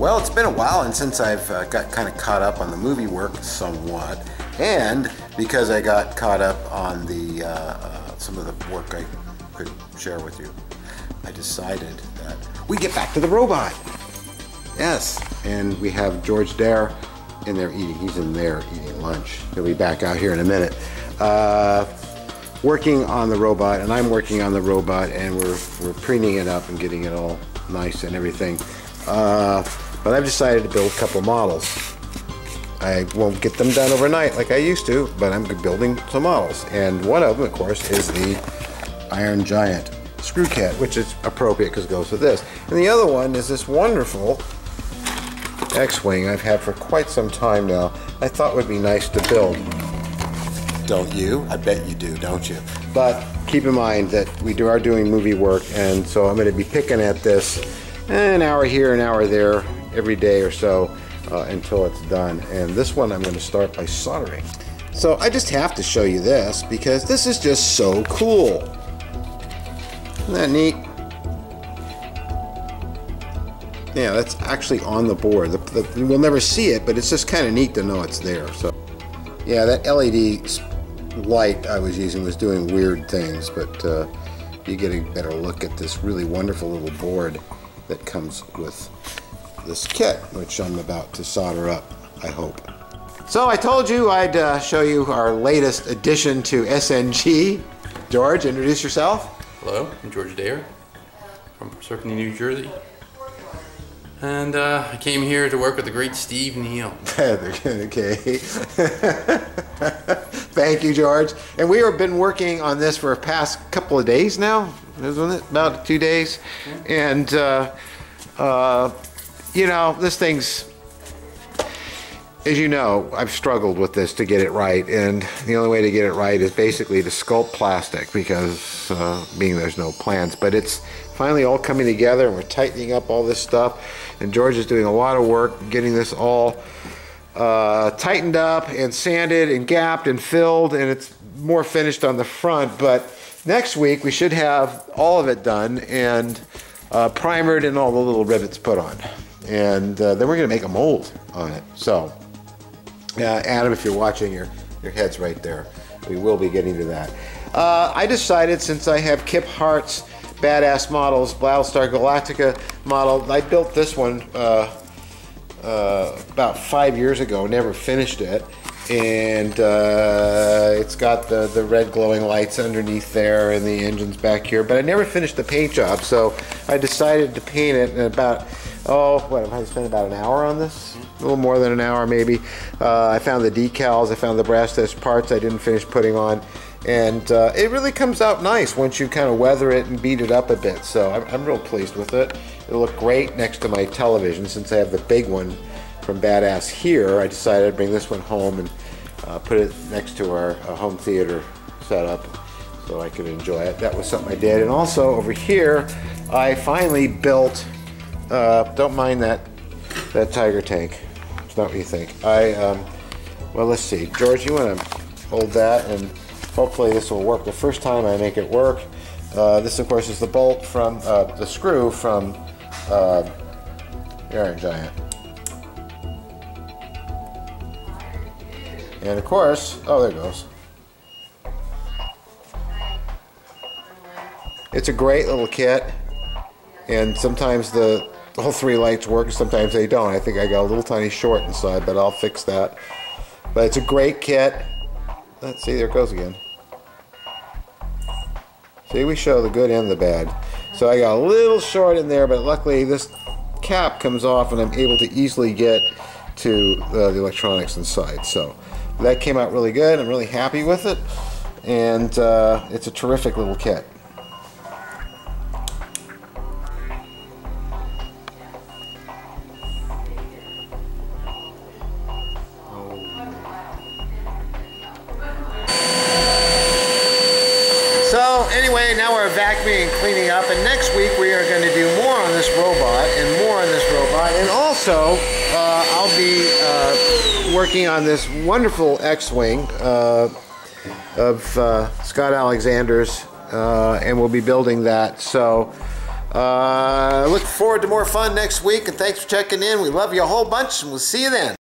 Well, it's been a while, and since I've got kind of caught up on the movie work somewhat, and because I got caught up on the some of the work I could share with you, I decided that we get back to the robot. Yes, and we have George there in there eating. He's in there eating lunch. He'll be back out here in a minute. Working on the robot, and I'm working on the robot, and we're preening it up and getting it all nice and everything. But I've decided to build a couple models. I won't get them done overnight like I used to, but I'm building some models. And one of them, of course, is the Iron Giant screw kit, which is appropriate because it goes with this. And the other one is this wonderful X-Wing I've had for quite some time now. I thought would be nice to build. Don't you? I bet you do, don't you? But keep in mind that we are doing movie work, and so I'm going to be picking at this an hour here, an hour there, every day or so until it's done. And this one I'm going to start by soldering. So I just have to show you this because this is just so cool. Isn't that neat? Yeah, that's actually on the board. We'll never see it, but it's just kind of neat to know it's there. So yeah, that LED light I was using was doing weird things, but you get a better look at this really wonderful little board that comes with this kit, which I'm about to solder up, I hope. So I told you I'd show you our latest addition to SNG. George, introduce yourself. Hello, I'm George Dare from Parsippany, New Jersey. And I came here to work with the great Steve Neill. Okay. Thank you, George. And we have been working on this for the past couple of days now, isn't it? About 2 days. And, you know, this thing's, as you know, I've struggled with this to get it right. And the only way to get it right is basically to sculpt plastic because being there's no plans. But it's finally all coming together, and we're tightening up all this stuff. And George is doing a lot of work getting this all tightened up and sanded and gapped and filled, and it's more finished on the front. But next week we should have all of it done and primered and all the little rivets put on. And then we're going to make a mold on it. So Adam, if you're watching, your head's right there. We will be getting to that. I decided, since I have Kip Hart's Badass Models Battlestar Galactica model, I built this one about 5 years ago, never finished it, and it's got the red glowing lights underneath there and the engine's back here, but I never finished the paint job, so I decided to paint it in about, I spent about an hour on this? A little more than an hour maybe. I found the decals, I found the brass test parts I didn't finish putting on, and it really comes out nice once you kind of weather it and beat it up a bit, so I'm real pleased with it. It'll look great next to my television. Since I have the big one from Badass here, I decided to bring this one home and put it next to our home theater setup so I could enjoy it. That was something I did. And also over here, I finally built, don't mind that tiger tank. It's not what you think. Well, let's see. George, you want to hold that, and hopefully this will work the first time I make it work. This, of course, is the bolt from, the screw from the Iron Giant. And of course, oh, there it goes. It's a great little kit, and sometimes all three lights work, sometimes they don't. I think I got a little tiny short inside, but I'll fix that. But it's a great kit. Let's see, there it goes again. See, we show the good and the bad. So I got a little short in there, but luckily this cap comes off and I'm able to easily get to the electronics inside. So that came out really good. I'm really happy with it, and it's a terrific little kit. So anyway, now we're vacuuming and cleaning up, and next week we are going to do more on this robot and more on this robot, and also I'll be working on this wonderful X-Wing of Scott Alexander's, and we'll be building that. So Look forward to more fun next week, and thanks for checking in. We love you a whole bunch, and we'll see you then.